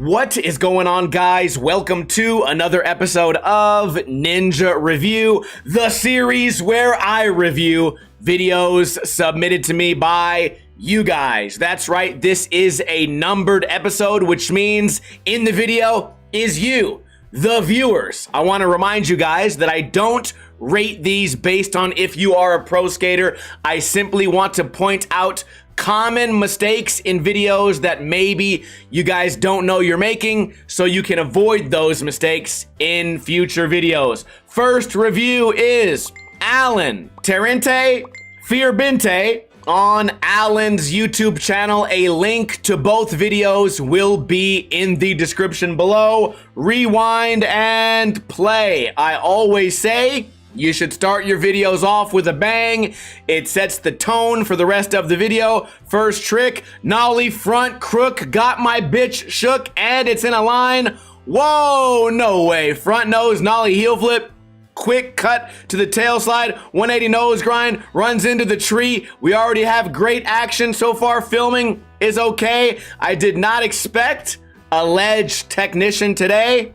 What is going on, guys? Welcome to another episode of Ninja Review, the series where I review videos submitted to me by you guys. That's right, this is a numbered episode, which means in the video is you, the viewers. I want to remind you guys that I don't rate these based on if you are a pro skater. I simply want to point out common mistakes in videos that maybe you guys don't know you're making, so you can avoid those mistakes in future videos. First review is Alin Terinte, Binte on Alin's YouTube channel. A link to both videos will be in the description below. Rewind and play. I always say you should start your videos off with a bang. It sets the tone for the rest of the video. First trick, nollie front crook, got my bitch shook, and it's in a line. Whoa, no way. Front nose, nollie heel flip, quick cut to the tail slide, 180 nose grind, runs into the tree. We already have great action so far. Filming is okay. I did not expect a ledge technician today.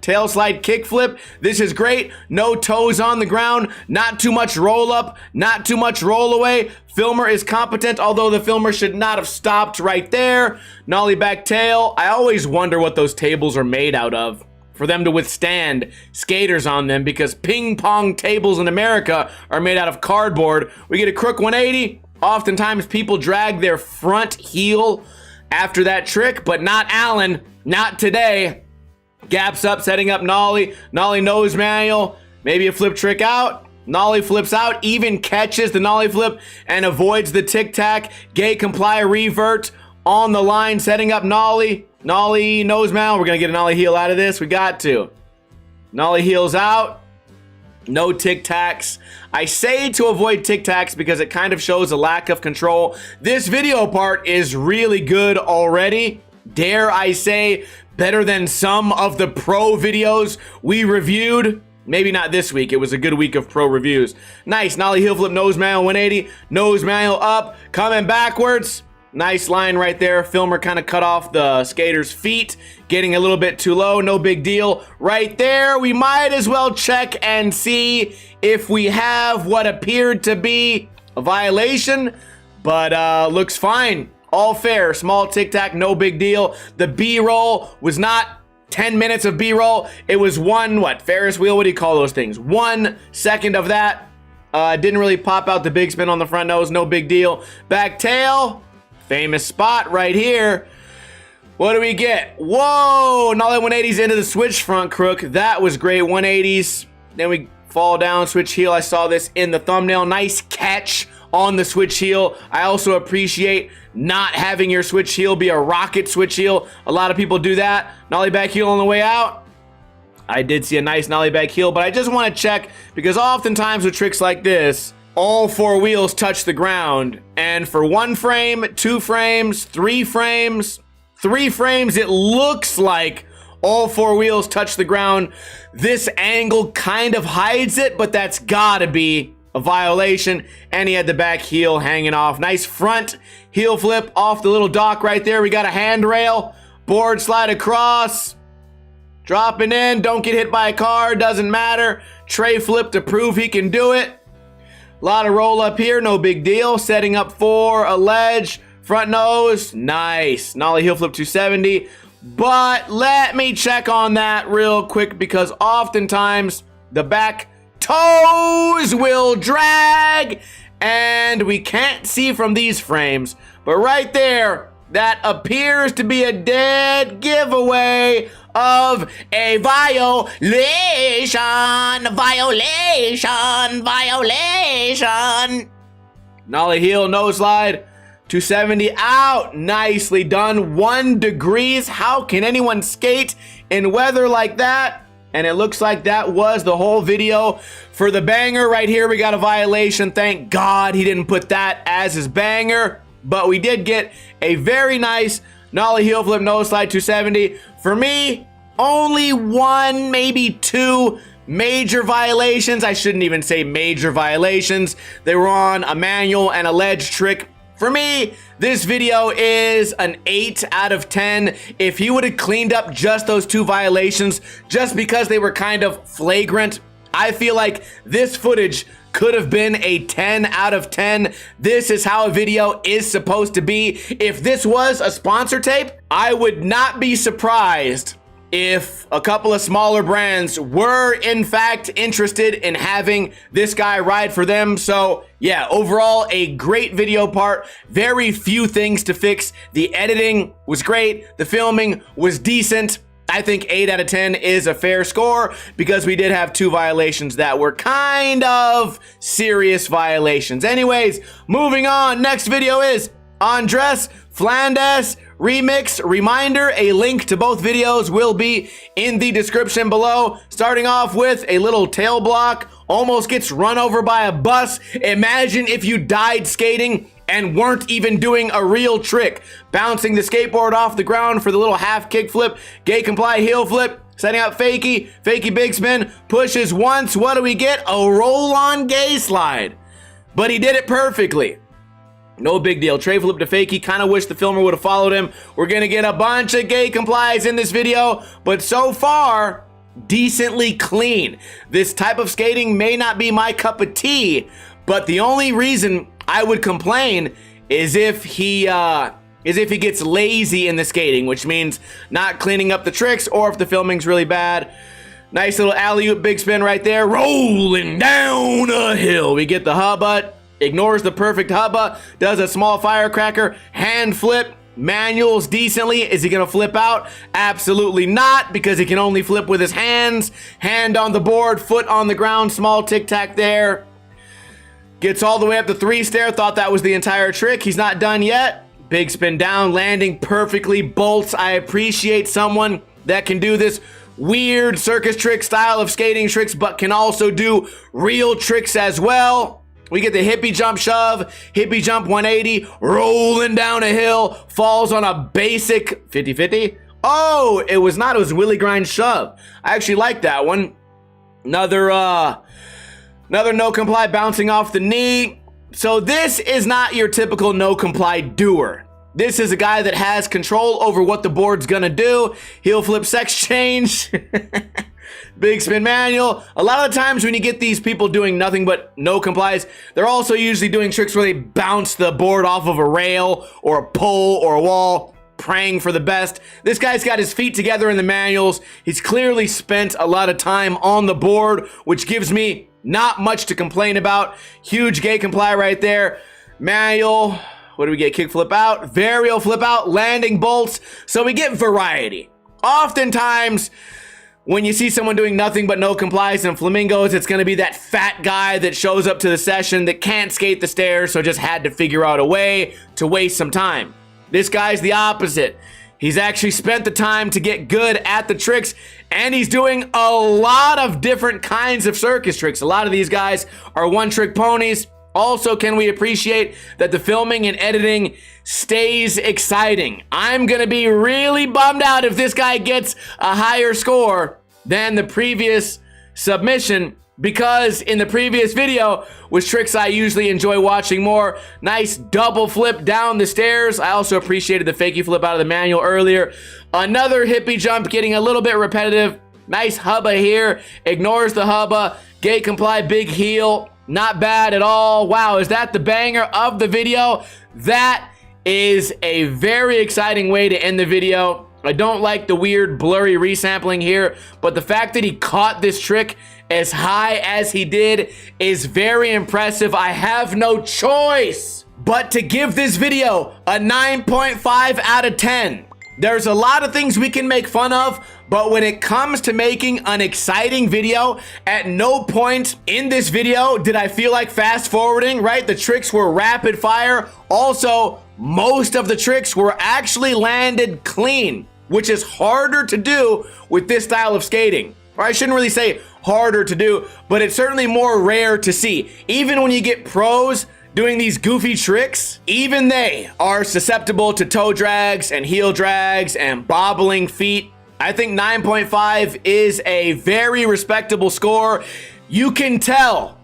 Tail slide kickflip. This is great. No toes on the ground. Not too much roll up. Not too much roll away. Filmer is competent, although the filmer should not have stopped right there. Nollie back tail. I always wonder what those tables are made out of for them to withstand skaters on them, because ping pong tables in America are made out of cardboard. We get a crook 180. Oftentimes people drag their front heel after that trick, but not Alin. Not today. Gaps up, setting up nollie nose manual, maybe a flip trick out, nollie flips out, even catches the nollie flip and avoids the tic-tac. GayComply revert on the line, setting up nollie nose manual. We're gonna get a nollie heel out of this, we got to. Nollie heels out, no tic-tacs. I say to avoid tic-tacs because it kind of shows a lack of control. This video part is really good already. Dare I say, better than some of the pro videos we reviewed. Maybe not this week. It was a good week of pro reviews. Nice. Nollie heel flip, nose manual 180. Nose manual up, coming backwards. Nice line right there. Filmer kind of cut off the skater's feet, getting a little bit too low. No big deal. Right there, we might as well check and see if we have what appeared to be a violation, but looks fine. All fair, small tic-tac, no big deal. The B-roll was not 10 minutes of B-roll. It was one, Ferris wheel? What do you call those things? 1 second of that. Didn't really pop out the big spin on the front nose, no big deal. Back tail, famous spot right here. What do we get? Whoa, nollie 180s into the switch front crook. That was great, 180s. Then we fall down, switch heel. I saw this in the thumbnail. Nice catch on the switch heel. I also appreciate not having your switch heel be a rocket switch heel. A lot of people do that. Nollie back heel on the way out. I did see a nice nollie back heel, but I just want to check, because oftentimes with tricks like this, all 4 wheels touch the ground. And for 1 frame, 2 frames, 3 frames, it looks like all 4 wheels touch the ground. This angle kind of hides it, but that's gotta be a violation. And he had the back heel hanging off. Nice front heel flip off the little dock right there. We got a handrail, board slide across, dropping in, don't get hit by a car, doesn't matter. Tray flip to prove he can do it. A lot of roll up here, no big deal. Setting up for a ledge, front nose, nice. Nollie heel flip 270. But let me check on that real quick, because oftentimes the back toes will drag and we can't see from these frames, but right there, that appears to be a dead giveaway of a violation. Nollie heel, nose slide, 270 out. Nicely done. 1 degrees. How can anyone skate in weather like that? And it looks like that was the whole video for the banger. Right here, we got a violation. Thank God he didn't put that as his banger. But we did get a very nice nollie heel flip, nose slide, 270. For me, only 1, maybe 2 major violations. I shouldn't even say major violations. They were on a manual and a ledge trick. For me, this video is an 8 out of 10. If he would have cleaned up just those 2 violations, just because they were kind of flagrant, I feel like this footage could have been a 10 out of 10. This is how a video is supposed to be. If this was a sponsor tape, I would not be surprised if a couple of smaller brands were in fact interested in having this guy ride for them. So yeah, overall a great video part. Very few things to fix. The editing was great. The filming was decent. I think 8 out of 10 is a fair score because we did have 2 violations that were kind of serious violations. Anyways, moving on. Next video is Andres Flandes remix. Reminder, a link to both videos will be in the description below. Starting off with a little tail block, almost gets run over by a bus. Imagine if you died skating and weren't even doing a real trick. Bouncing the skateboard off the ground for the little half kick flip, GayComply heel flip, setting up fakie big spin, pushes once. What do we get? A roll on gay slide. But he did it perfectly. No big deal. Tray flip to fakie. Kind of wish the filmer would have followed him. We're going to get a bunch of GayComplies in this video, but so far, decently clean. This type of skating may not be my cup of tea, but the only reason I would complain is if he gets lazy in the skating, which means not cleaning up the tricks or if the filming's really bad. Nice little alley-oop big spin right there. Rolling down a hill. We get the hubba. Ignores the perfect hubba, does a small firecracker, hand flip, manuals decently. Is he gonna flip out? Absolutely not, because he can only flip with his hands. Hand on the board, foot on the ground, small tic-tac there. Gets all the way up the 3 stair, thought that was the entire trick. He's not done yet. Big spin down, landing perfectly, bolts. I appreciate someone that can do this weird circus trick style of skating tricks, but can also do real tricks as well. We get the hippie jump shove, hippie jump 180, rolling down a hill, falls on a basic 50-50. Oh, it was not, it was Willy Grind shove. I actually like that one. Another no comply bouncing off the knee. So this is not your typical no comply doer. This is a guy that has control over what the board's gonna do. Heel flip sex change. Big spin manual. A lot of the times when you get these people doing nothing but no complies, they're also usually doing tricks where they bounce the board off of a rail or a pole or a wall, praying for the best. This guy's got his feet together in the manuals. He's clearly spent a lot of time on the board, which gives me not much to complain about. Huge GayComply right there. Manual. What do we get? Kick flip out, varial flip out, landing bolts. So we get variety. Oftentimes, when you see someone doing nothing but no complies and flamingos, it's going to be that fat guy that shows up to the session that can't skate the stairs, so just had to figure out a way to waste some time. This guy's the opposite. He's actually spent the time to get good at the tricks, and he's doing a lot of different kinds of circus tricks. A lot of these guys are one-trick ponies. Also, can we appreciate that the filming and editing stays exciting? I'm going to be really bummed out if this guy gets a higher score than the previous submission, because in the previous video was tricks I usually enjoy watching more. Nice double flip down the stairs. I also appreciated the fakie flip out of the manual earlier. Another hippie jump getting a little bit repetitive. Nice hubba here. Ignores the hubba. GayComply big heel. Not bad at all. Wow, is that the banger of the video? That is a very exciting way to end the video. I don't like the weird blurry resampling here, but the fact that he caught this trick as high as he did is very impressive. I have no choice but to give this video a 9.5 out of 10. There's a lot of things we can make fun of, but when it comes to making an exciting video, at no point in this video did I feel like fast forwarding, right? The tricks were rapid fire. Also, most of the tricks were actually landed clean, which is harder to do with this style of skating. Or I shouldn't really say harder to do, but it's certainly more rare to see. Even when you get pros doing these goofy tricks, even they are susceptible to toe drags and heel drags and bobbling feet. I think 9.5 is a very respectable score. You can tell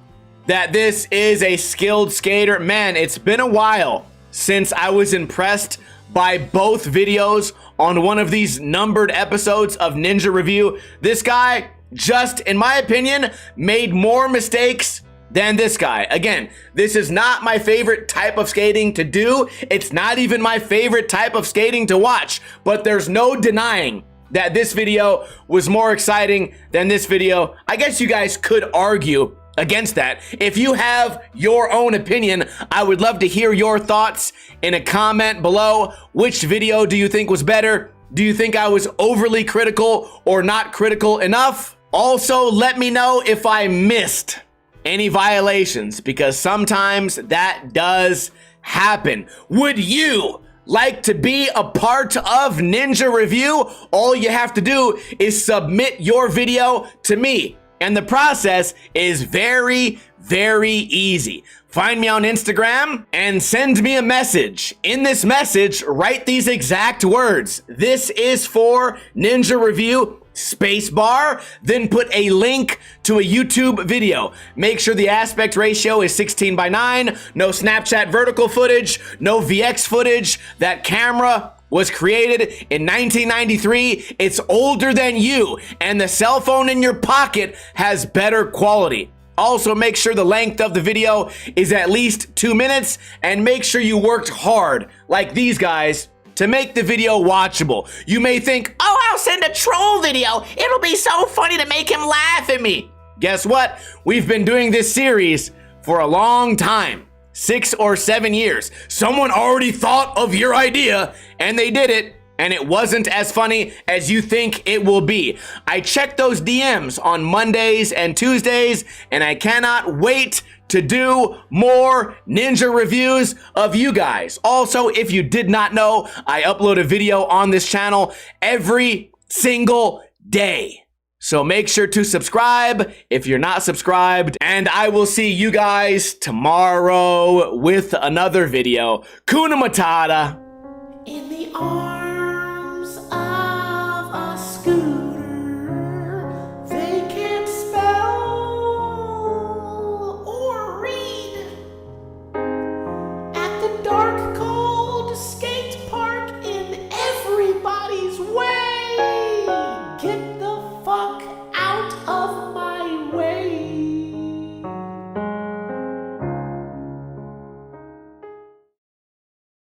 that this is a skilled skater. Man, it's been a while since I was impressed by both videos on one of these numbered episodes of Ninja Review. This guy just, in my opinion, made more mistakes than this guy. Again, this is not my favorite type of skating to do. It's not even my favorite type of skating to watch, but there's no denying that this video was more exciting than this video. I guess you guys could argue against that. If you have your own opinion, I would love to hear your thoughts in a comment below. Which video do you think was better? Do you think I was overly critical or not critical enough? Also, let me know if I missed any violations, because sometimes that does happen. Would you like to be a part of Ninja Review? All you have to do is submit your video to me. And the process is very, very easy. Find me on Instagram and send me a message. In this message, write these exact words. This is for Ninja Review, spacebar, then put a link to a YouTube video. Make sure the aspect ratio is 16:9, no Snapchat vertical footage, no VX footage. That camera was created in 1993. It's older than you, and the cell phone in your pocket has better quality. Also, make sure the length of the video is at least 2 minutes, and make sure you worked hard, like these guys, to make the video watchable. You may think, oh, I'll send a troll video. It'll be so funny to make him laugh at me. Guess what? We've been doing this series for a long time. 6 or 7 years. Someone already thought of your idea and they did it, and it wasn't as funny as you think it will be. I check those DMs on Mondays and Tuesdays, and I cannot wait to do more Ninja Reviews of you guys. Also, if you did not know, I upload a video on this channel every single day. So make sure to subscribe if you're not subscribed, and I will see you guys tomorrow with another video. Kuna Matata. In the arms